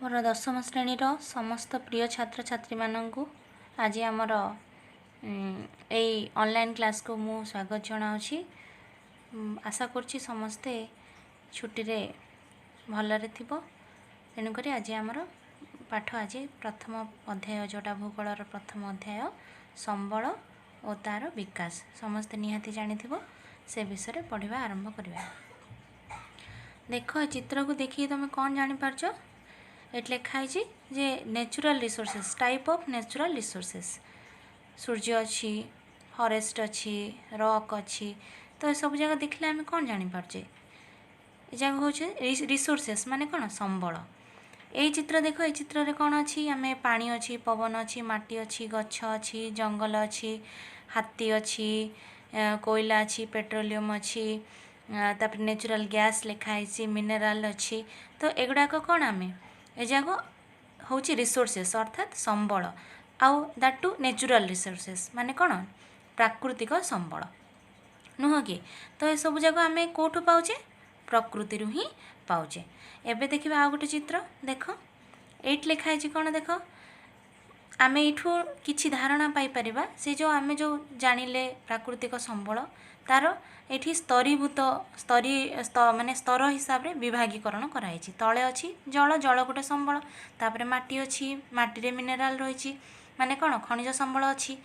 मोर दशम श्रेणीर समस्त प्रिय छात्र छात्री मानू आज आमर ऑनलाइन क्लास को मु स्वागत जनावछि। आशा करछि समस्ते छुट्टी रे भलरे थिबो। तेणुक आज आमर पाठ आज प्रथम अध्याय जोटा भूगोलर प्रथम अध्याय संबल और तार विकास समस्ते निहाती जानिथिबो। से विषय पढ़ा आरंभ करवा। देख चित्र को देखिए तुम कौन जानी पारछ। एट लिखाई जे natural resources type of natural resources सूर्य अच्छी फॉरेस्ट अच्छी रॉक अच्छी। तो ये सब जगह देखले आम कौन जानी पारछे ये जगह हूँ रिसोर्सेस माने कौन संबल। यही चित्र देख ये चित्र रे कौन अच्छी आम पानी अच्छी पवन अच्छी माटी अच्छी गछ अच्छी जंगल अच्छी हाथी अच्छी कोयला अच्छी पेट्रोलियम अच्छी तापर नेचुरल गैस लिखाई मिनेराल अच्छी। तो एगुड़ाक कौन आम ए जगह हूँ रिसोर्सेस अर्थात संबल आउ दैट टू नेचुरल रिसोर्सेस माने कौन प्राकृतिक संबल नुह कि। तो ये सब जगह आम कौटू पाचे प्रकृति ही पाचे। एबे देखिए आ गोटे चित्र देख ये लिखाई कौन देख आम यू कि धारणा पाई से जो आम जो जानिले प्राकृतिक संबल तार ये स्तरीभूत माने स्तर हिसाब से विभागीकरण कराई। तले अच्छी जल जल गोटे संबल तापर माटी अच्छी माटी रे मिनेराल रही माने कौन खनिज संबल अच्छी।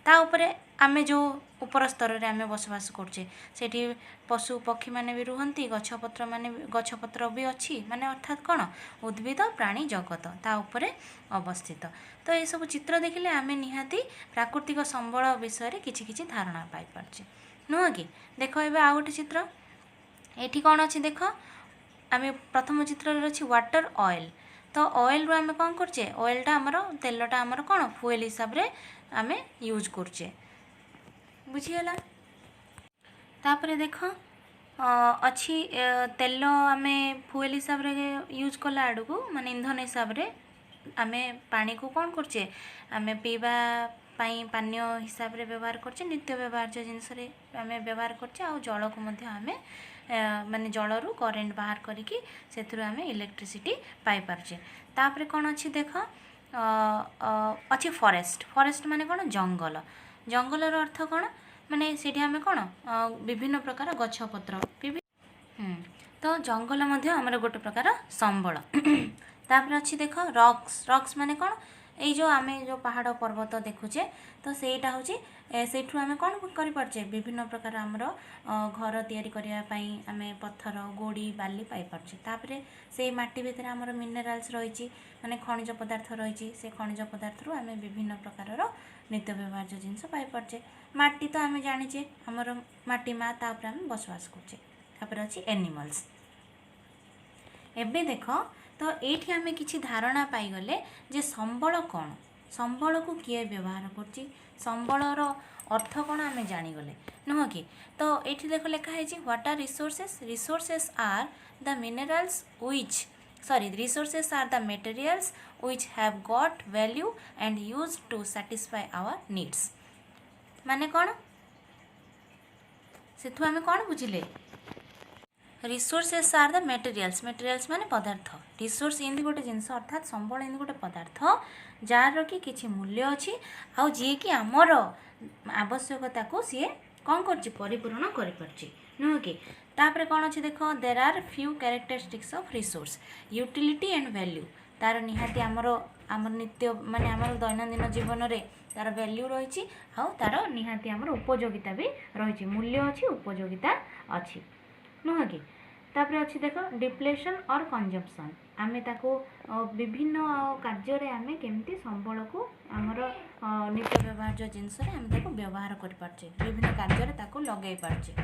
ता उपरे आमे जो ऊपर स्तर रे आमे बसवास करछे सेठी पशु पक्षी माने भी रुहंती गछपत्र माने गछपत्र भी अच्छी माने अर्थात कौन उद्भिद प्राणी जगत ता उपरे अवस्थित। तो ये सब चित्र देखिले आमे निहाती प्राकृतिक संबल विषय किछि किछि धारणा पाई पारछे नुह कि। देख ए आ गोटे चित्र ये कौन अच्छी देख आम प्रथम चित्र अच्छी वाटर ऑयल। तो ऑयल रू आम कौन करचे ऑयलटा आमर तेलटा आमर कौन फुएल हिसाब रे आम यूज करचे बुझीगला। तापर देख अच्छी तेल आम फुएल हिसाब रे यूज कला आड़ को माने इंधन हिसाब रे आम पानी को कौन करचे आम पीवा पानीय हिसाब रे व्यवहार करचे नित्य व्यवहार्य जिनस आम व्यवहार करचे। आ जल को मध्य आम माने जलरू करेन्ट बाहर करिकी सेथुरु आम इलेक्ट्रिसिटी पाई पारचे। तापर कौन अच्छी देख अच्छी फॉरेस्ट फॉरेस्ट माने कौन जंगल जंगलर अर्थ कौन माने सेठी आम कौन विभिन्न प्रकार गछपत्र तो जंगल मध्य आमर गोटे प्रकार संबल। तापर अच्छी देख रॉक्स रॉक्स माने कौन ये जो आम जो पहाड़ पर्वत देखुचे तो सेटा हूँ से आम कौन करें विभिन्न प्रकार आमर घर तैयारी करने आम पत्थर गोड़ी बाली पाई पार्चे। तापर से माटी भितर आमर मिनेराल्स रही माने खनिज पदार्थ रही से खनिज पदार्थ रू आम विभिन्न प्रकार नित्य व्यवहार्य जिनस पाई पार्चे। माटी तो आम जानीचे आमर माटी माँ तापर आम बसवास करछे। तापर अच्छी एनिमल्स एबे देख तो ये आम कि धारणा पाईगले जे संबल कौन संबल को किए व्यवहार कर संबलर अर्थ कौन आम जानीगले नुह कि। तो ये देख लिखाई what are resources resources are the minerals resources are the materials which have got value and used to satisfy our needs. माने कौन सेठू आम कौन बुझिले resources are the materials materials माने पदार्थ रिसोर्स इनती गोटे जिनस अर्थात संबल इनती गोटे पदार्थ जार कि किछि मूल्य अच्छी आउ जी कि आमर आवश्यकता को सी कौन कर परिपूर्ण कर नुह कि। तापर कौन अच्छे देख there are few characteristics of resource utility and value तार निहाती आमर नित्य माने आमर दैनंदिन जीवन रे तार वैल्यू रही आउ तार निहाती आमर उपयोगिता भी रही मूल्य अच्छी उपयोगिता अच्छी नुह कि। तापर अच्छी देख डिप्लेशन और कंजम्पशन आमे ताको विभिन्न कार्य आमे केमती संबल को आमर नित्य व्यवहार्य जिनस आम ताको व्यवहार कर पारछे विभिन्न कार्य ताको लगे पारछे।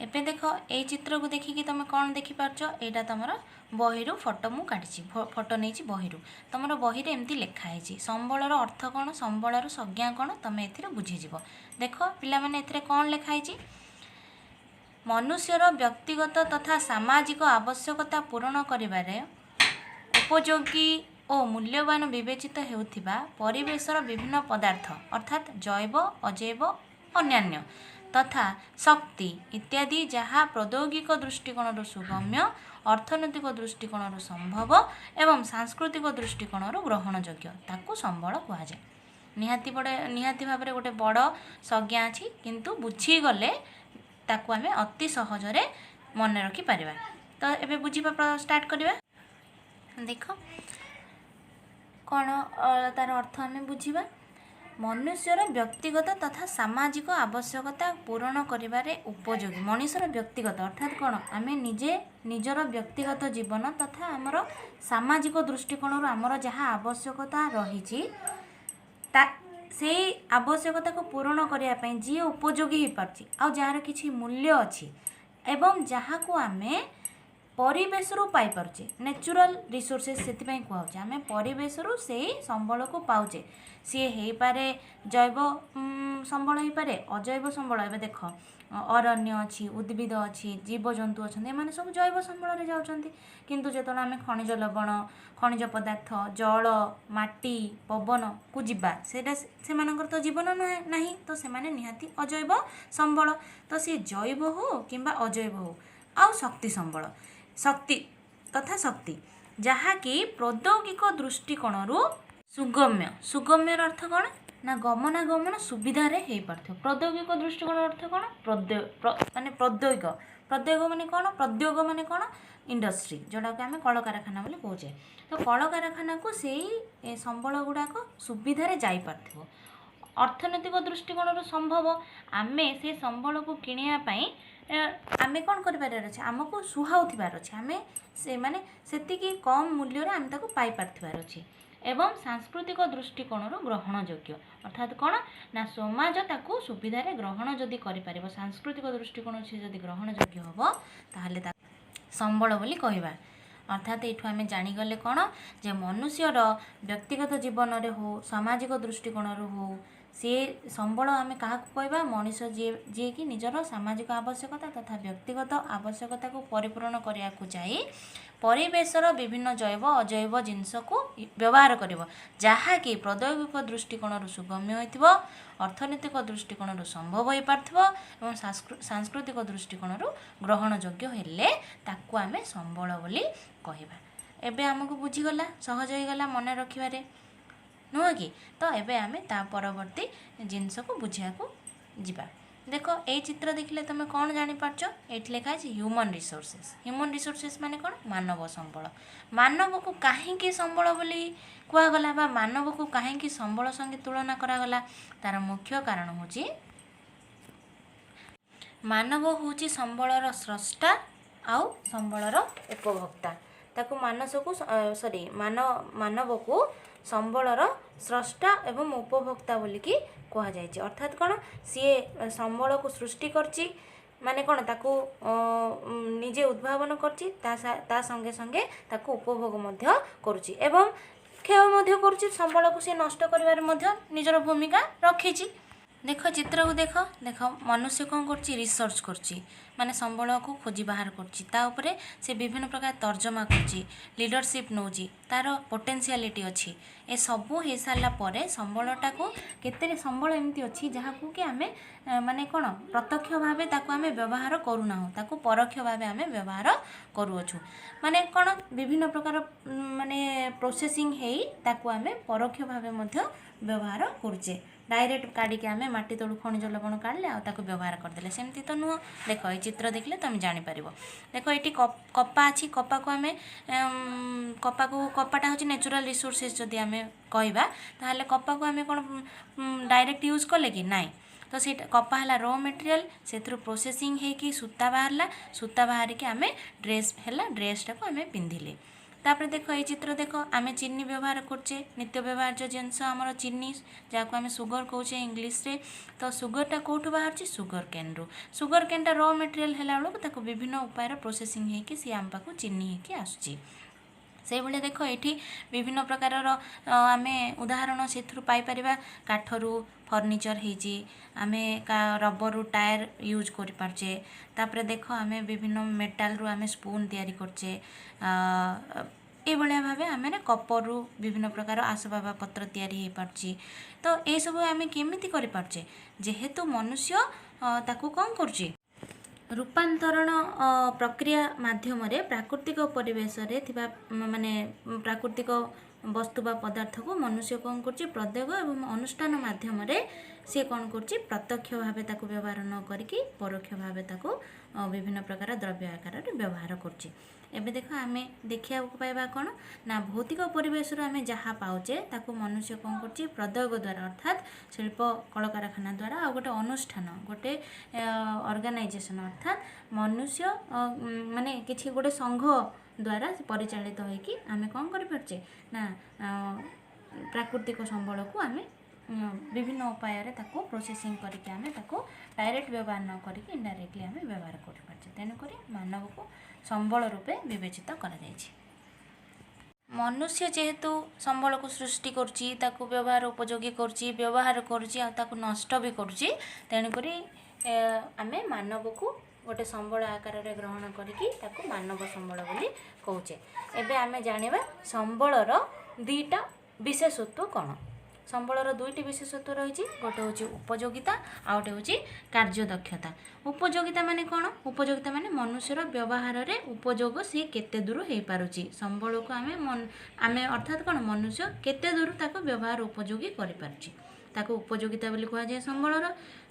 एबे देख ए चित्र को देखिकी तुम कौन देखि पारछ एटा तुमर बही फोटो मु काटी फोटो नहीं बही तुम बही रे एमती लिखा है संबलर अर्थ कौन संबलर संज्ञा कौन तुम ए बुझीज। देख पिला माने एथिरे कौन लिखाई मनुष्यर व्यक्तिगत तथा सामाजिक आवश्यकता पूरण करिबारे उपयोगी और मूल्यवान विवेचित हेउथिबा परिवेशर विभिन्न पदार्थ अर्थात जैव अजैव अन्यान्य तथा शक्ति इत्यादि जहाँ प्रौद्योगिक दृष्टिकोण सुगम्य ଅର୍ଥନୈତିକ ଦୃଷ୍ଟିକୋଣରୁ ସମ୍ଭବ ଏବଂ ସାଂସ୍କୃତିକ ଦୃଷ୍ଟିକୋଣରୁ ଗ୍ରହଣଯୋଗ୍ୟ ତାକୁ ସମ୍ବଳ କୁହାଯାଏ। ନିହାତି ଭାବରେ ଗୋଟେ ବଡ଼ ସଂଜ୍ଞା ଅଛି, କିନ୍ତୁ ବୁଝିଗଲେ ତାକୁ ଆମେ ଅତି ସହଜରେ ମନେ ରଖିପାରିବା। ତ ଏବେ ବୁଝିବା ଷ୍ଟାର୍ଟ କରିବା। ଦେଖ କ'ଣ ତାର ଅର୍ଥ ଆମେ ବୁଝିବା। ମନୁଷ୍ୟର ବ୍ୟକ୍ତିଗତ ତଥା ସାମାଜିକ ଆବଶ୍ୟକତା ପୂରଣ କରିବାରେ ଉପଯୋଗୀ। ମଣିଷର ବ୍ୟକ୍ତିଗତ ଅର୍ଥାତ୍ କ'ଣ, ଆମେ ନିଜେ ନିଜର ବ୍ୟକ୍ତିଗତ ଜୀବନ ତଥା ଆମର ସାମାଜିକ ଦୃଷ୍ଟିକୋଣରୁ ଆମର ଯାହା ଆବଶ୍ୟକତା ରହିଛି ସେଇ ଆବଶ୍ୟକତାକୁ ପୂରଣ କରିବା ପାଇଁ ଯିଏ ଉପଯୋଗୀ ହୋଇପାରୁଛି ଆଉ ଯାହାର କିଛି ମୂଲ୍ୟ ଅଛି ଏବଂ ଯାହାକୁ ଆମେ ପରିବେଶରୁ ପାଇପାରୁଛେ, ନ୍ୟାଚୁରାଲ୍ ରିସୋର୍ସେସ୍ ସେଥିପାଇଁ କୁହାହେଉଛି। ଆମେ ପରିବେଶରୁ ସେଇ ସମ୍ବଳକୁ ପାଉଛେ। ସିଏ ହେଇପାରେ ଜୈବ ସମ୍ବଳ, ହେଇପାରେ ଅଜୈବ ସମ୍ବଳ। ଏବେ ଦେଖ ଅରଣ୍ୟ ଅଛି, ଉଦ୍ଭିଦ ଅଛି, ଜୀବଜନ୍ତୁ ଅଛନ୍ତି, ଏମାନେ ସବୁ ଜୈବ ସମ୍ବଳରେ ଯାଉଛନ୍ତି। କିନ୍ତୁ ଯେତେବେଳେ ଆମେ ଖଣିଜ ଲବଣ, ଖଣିଜ ପଦାର୍ଥ, ଜଳ, ମାଟି, ପବନକୁ ଯିବା, ସେମାନଙ୍କର ତ ଜୀବନ ନାହିଁ, ତ ସେମାନେ ନିହାତି ଅଜୈବ ସମ୍ବଳ। ତ ସିଏ ଜୈବ ହଉ କିମ୍ବା ଅଜୈବ ହଉ। ଆଉ ଶକ୍ତି ସମ୍ବଳ, ଶକ୍ତି ତଥା ଶକ୍ତି ଯାହାକି ପ୍ରୌଦ୍ୟୋଗିକ ଦୃଷ୍ଟିକୋଣରୁ ସୁଗମ୍ୟ। ସୁଗମ୍ୟର ଅର୍ଥ କ'ଣ ନା ଗମନାଗମନ ସୁବିଧାରେ ହେଇପାରୁଥିବ। ପ୍ରୌଦ୍ୟୋଗିକ ଦୃଷ୍ଟିକୋଣ ଅର୍ଥ କ'ଣ, ମାନେ ପ୍ରୌଦ୍ୟୋଗିକ ମାନେ କ'ଣ, ପ୍ରଦ୍ୟୋଗ ମାନେ କ'ଣ, ଇଣ୍ଡଷ୍ଟ୍ରି, ଯେଉଁଟାକୁ ଆମେ କଳକାରଖାନା ବୋଲି କହୁଛେ। ତ କଳକାରଖାନାକୁ ସେଇ ସମ୍ବଳ ଗୁଡ଼ାକ ସୁବିଧାରେ ଯାଇପାରୁଥିବ। ଅର୍ଥନୈତିକ ଦୃଷ୍ଟିକୋଣରୁ ସମ୍ଭବ, ଆମେ ସେ ସମ୍ବଳକୁ କିଣିବା ପାଇଁ ଆମେ କ'ଣ କରିପାରିବାର ଅଛି, ଆମକୁ ସୁହାଉଥିବାର ଅଛି, ଆମେ ସେମାନେ ସେତିକି କମ୍ ମୂଲ୍ୟରେ ଆମେ ତାକୁ ପାଇପାରୁଥିବାର ଅଛି। ଏବଂ ସାଂସ୍କୃତିକ ଦୃଷ୍ଟିକୋଣରୁ ଗ୍ରହଣଯୋଗ୍ୟ ଅର୍ଥାତ୍ କ'ଣ ନା ସମାଜ ତାକୁ ସୁବିଧାରେ ଗ୍ରହଣ ଯଦି କରିପାରିବ, ସାଂସ୍କୃତିକ ଦୃଷ୍ଟିକୋଣରୁ ସେ ଯଦି ଗ୍ରହଣଯୋଗ୍ୟ ହେବ, ତାହେଲେ ତାକୁ ସମ୍ବଳ ବୋଲି କହିବା। ଅର୍ଥାତ୍ ଏଇଠୁ ଆମେ ଜାଣିଗଲେ କ'ଣ ଯେ ମନୁଷ୍ୟର ବ୍ୟକ୍ତିଗତ ଜୀବନରେ ହେଉ, ସାମାଜିକ ଦୃଷ୍ଟିକୋଣରୁ ହେଉ, ସିଏ ସମ୍ବଳ ଆମେ କାହାକୁ କହିବା, ମଣିଷ ଯିଏକି ନିଜର ସାମାଜିକ ଆବଶ୍ୟକତା ତଥା ବ୍ୟକ୍ତିଗତ ଆବଶ୍ୟକତାକୁ ପରିପୂରଣ କରିବାକୁ ଯାଇ ପରିବେଶର ବିଭିନ୍ନ ଜୈବ ଅଜୈବ ଜିନିଷକୁ ବ୍ୟବହାର କରିବ, ଯାହାକି ପ୍ରୌଦ୍ୟୋଗିକ ଦୃଷ୍ଟିକୋଣରୁ ସୁଗମ୍ୟ ହୋଇଥିବ, ଅର୍ଥନୈତିକ ଦୃଷ୍ଟିକୋଣରୁ ସମ୍ଭବ ହୋଇପାରୁଥିବ ଏବଂ ସାଂସ୍କୃତିକ ଦୃଷ୍ଟିକୋଣରୁ ଗ୍ରହଣଯୋଗ୍ୟ ହେଲେ ତାକୁ ଆମେ ସମ୍ବଳ ବୋଲି କହିବା। ଏବେ ଆମକୁ ବୁଝିଗଲା, ସହଜ ହୋଇଗଲା ମନେ ରଖିବାରେ, ନୁହଁ କି? ତ ଏବେ ଆମେ ତା ପରବର୍ତ୍ତୀ ଜିନିଷକୁ ବୁଝିବାକୁ ଯିବା। ଦେଖ ଏଇ ଚିତ୍ର ଦେଖିଲେ ତୁମେ କ'ଣ ଜାଣିପାରୁଛ? ଏଇଠି ଲେଖା ଅଛି ହ୍ୟୁମାନ୍ ରିସୋର୍ସେସ୍। ହ୍ୟୁମାନ୍ ରିସୋର୍ସେସ୍ ମାନେ କ'ଣ, ମାନବ ସମ୍ବଳ। ମାନବକୁ କାହିଁକି ସମ୍ବଳ ବୋଲି କୁହାଗଲା ବା ମାନବକୁ କାହିଁକି ସମ୍ବଳ ସଙ୍ଗେ ତୁଳନା କରାଗଲା? ତାର ମୁଖ୍ୟ କାରଣ ହେଉଛି ମାନବ ହେଉଛି ସମ୍ବଳର ସ୍ରଷ୍ଟା ଆଉ ସମ୍ବଳର ଉପଭୋକ୍ତା। ତାକୁ ମାନବକୁ ସମ୍ବଳର ସ୍ରଷ୍ଟା ଏବଂ ଉପଭୋକ୍ତା ବୋଲିକି କୁହାଯାଇଛି। ଅର୍ଥାତ୍ କ'ଣ, ସିଏ ସମ୍ବଳକୁ ସୃଷ୍ଟି କରିଛି, ମାନେ କ'ଣ ତାକୁ ନିଜେ ଉଦ୍ଭାବନ କରିଛି, ତା ସଙ୍ଗେ ସଙ୍ଗେ ତାକୁ ଉପଭୋଗ ମଧ୍ୟ କରୁଛି ଏବଂ କ୍ଷୟ ମଧ୍ୟ କରୁଛି। ସମ୍ବଳକୁ ସେ ନଷ୍ଟ କରିବାରେ ମଧ୍ୟ ନିଜର ଭୂମିକା ରଖିଛି। ଦେଖ ଚିତ୍ରକୁ ଦେଖ ମନୁଷ୍ୟ କ'ଣ କରୁଛି, ରିସର୍ଚ୍ଚ କରୁଛି, ମାନେ ସମ୍ବଳକୁ ଖୋଜି ବାହାର କରୁଛି, ତା ଉପରେ ସେ ବିଭିନ୍ନ ପ୍ରକାର ତର୍ଜମା କରୁଛି, ଲିଡରସିପ୍ ନେଉଛି, ତାର ପୋଟେନ୍ସିଆଲିଟି ଅଛି। ଏସବୁ ହେଇସାରିଲା ପରେ ସମ୍ବଳଟାକୁ ସମ୍ବଳ ଏମିତି ଅଛି ଯାହାକୁ କି ଆମେ ମାନେ କ'ଣ ପ୍ରତ୍ୟକ୍ଷ ଭାବେ ତାକୁ ଆମେ ବ୍ୟବହାର କରୁନାହୁଁ, ତାକୁ ପରୋକ୍ଷ ଭାବେ ଆମେ ବ୍ୟବହାର କରୁଅଛୁ। ମାନେ କ'ଣ ବିଭିନ୍ନ ପ୍ରକାର ମାନେ ପ୍ରୋସେସିଂ ହେଇ ତାକୁ ଆମେ ପରୋକ୍ଷ ଭାବେ ମଧ୍ୟ ବ୍ୟବହାର କରୁଛେ। ଡାଇରେକ୍ଟ କାଢ଼ିକି ଆମେ ମାଟି ତଳୁ ଖଣିଜ ଲବଣ କାଢ଼ିଲେ ଆଉ ତାକୁ ବ୍ୟବହାର କରିଦେଲେ, ସେମିତି ତ ନୁହଁ। ଦେଖ ଏଇ ଚିତ୍ର ଦେଖିଲେ ତୁମେ ଜାଣିପାରିବ। ଦେଖ ଏଇଠି କପା ଅଛି, କପାଟା ହେଉଛି ନ୍ୟାଚୁରାଲ୍ ରିସୋର୍ସେସ୍। ଯଦି ଆମେ କହିବା ତାହେଲେ କପାକୁ ଆମେ କ'ଣ ଡାଇରେକ୍ଟ ୟୁଜ୍ କଲେ କି ନାହିଁ? ତ ସେଇଟା କପା ହେଲା ର ମେଟେରିଆଲ୍, ସେଥିରୁ ପ୍ରୋସେସିଂ ହେଇକି ସୂତା ବାହାରିଲା, ସୂତା ବାହାରିକି ଆମେ ଡ୍ରେସ୍ଟାକୁ ଆମେ ପିନ୍ଧିଲେ। ତାପରେ ଦେଖ ଏଇ ଚିତ୍ର ଦେଖ, ଆମେ ଚିନି ବ୍ୟବହାର କରୁଛେ, ନିତ୍ୟ ବ୍ୟବହାର୍ଯ୍ୟ ଜିନିଷ ଆମର ଚିନି, ଯାହାକୁ ଆମେ ସୁଗର କହୁଛେ ଇଂଲିଶରେ। ତ ସୁଗରଟା କେଉଁଠୁ ବାହାରୁଛି? ସୁଗର କେନ୍ରୁ। ସୁଗର କେନ୍ଟା ର ମେଟେରିଆଲ୍ ହେଲା ବେଳକୁ ତାକୁ ବିଭିନ୍ନ ଉପାୟରେ ପ୍ରୋସେସିଂ ହେଇକି ସିଏ ଆମ ପାଖକୁ ଚିନି ହେଇକି ଆସୁଛି। ସେଇଭଳିଆ ଦେଖ ଏଇଠି ବିଭିନ୍ନ ପ୍ରକାରର ଆମେ ଉଦାହରଣ ସେଥିରୁ ପାଇପାରିବା। କାଠରୁ ଫର୍ଣ୍ଣିଚର୍ ହେଇଛି, ଆମେ ରବରରୁ ଟାୟାର ୟୁଜ୍ କରିପାରୁଛେ। ତାପରେ ଦେଖ ଆମେ ବିଭିନ୍ନ ମେଟାଲରୁ ଆମେ ସ୍ପୁନ୍ ତିଆରି କରୁଛେ। ଏଇଭଳିଆ ଭାବେ ଆମେ କପରରୁ ବିଭିନ୍ନ ପ୍ରକାର ଆସବାବପତ୍ର ତିଆରି ହେଇପାରୁଛି। ତ ଏସବୁ ଆମେ କେମିତି କରିପାରୁଛେ? ଯେହେତୁ ମନୁଷ୍ୟ ତାକୁ କ'ଣ କରୁଛି, रूपांतरण प्रक्रिया माध्यम प्राकृतिक परिवेश रे थिबा माने प्राकृतिक वस्तु बा पदार्थ को मनुष्य कौन कर प्रयोग एवं अनुष्ठान माध्यम सी कौन कर प्रत्यक्ष भाव ताको व्यवहार न करके परोक्ष भाव ताको विभिन्न प्रकार द्रव्य आकार व्यवहार कर। एबे देख आम देखा पाइबा कौन ना भौतिक परिवेश आम जहाँ पाचे ताको मनुष्य कौन कर प्रयोग द्वारा अर्थात शिल्प कलकारखाना द्वारा आ गोटे अनुष्ठान गोटे ऑर्गेनाइजेशन अर्थात मनुष्य माने किसी गोटे संघ द्वारा परिचालित होइकी आमे कौन कर पारचे ना प्राकृतिक संबल को आमे विभिन्न उपाय ताको प्रोसेसिंग करके आमे ताको डायरेक्ट व्यवहार न करके इनडायरेक्टली आमे व्यवहार कर पारचे। तेणुक मानव को संबल रूपे विवेचित करा जायछि। मनुष्य जेहेतु संबल को सृष्टि करछि ताको व्यवहार उपयोगी करछि व्यवहार करछि आ ताको नष्ट भी करछि तेणुक आमे मानव को गोटे संबल आकार रे ग्रहण करिकी ताको मानव संबल बोली कहूचे। एबे आमे जानिबा संबलर दुईटा विशेषत्व कौन। संबलर दुईटी विशेषत्व रही गोटे हूँ उपयोगिता आ गोटे हूँ कार्यदक्षता। उपयोगिता माने कौन उपयोगिता माने मनुष्यर व्यवहार रे उपयोग सी केते दूर हो पारुची संबल को आमे अर्थात कौन मनुष्य केते दूर ताको व्यवहार उपयोगी कर पारुची ताको उपयोगिता बोली कह जाए संबलर।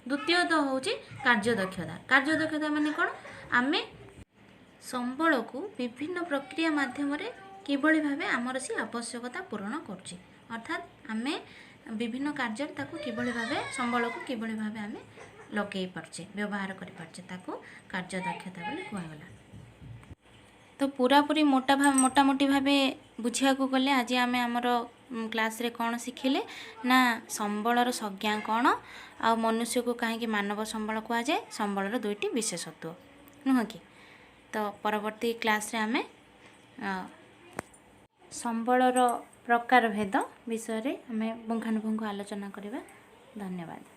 द्वितीयत हूँ कार्यदक्षता। कार्यदक्षता माने कौन आमे संबल को विभिन्न प्रक्रिया माध्यम किभली भावे आमर सी आवश्यकता पूरण करुची अर्थात आमे विभिन्न कार्य ताको किभली भावे संबल को किभली भावे आमे लगे पारचे व्यवहार कर पारचे ताको कार्यदक्षता बोली कहगला। तो पूरापूरी मोटामोटी भावे बुझिया को गले आज आमे आमर क्लास रे कौन शिखिले ना संबलर संज्ञा कौन आ मनुष्य को कहीं मानव संबल कह जाए संबलर दुईटी विशेषत्व नुह कि। तो परवर्ती क्लास रे आमे संबलर प्रकार भेद विषय रे आमे पुंखानुपुंख आलोचना करिबा। धन्यवाद।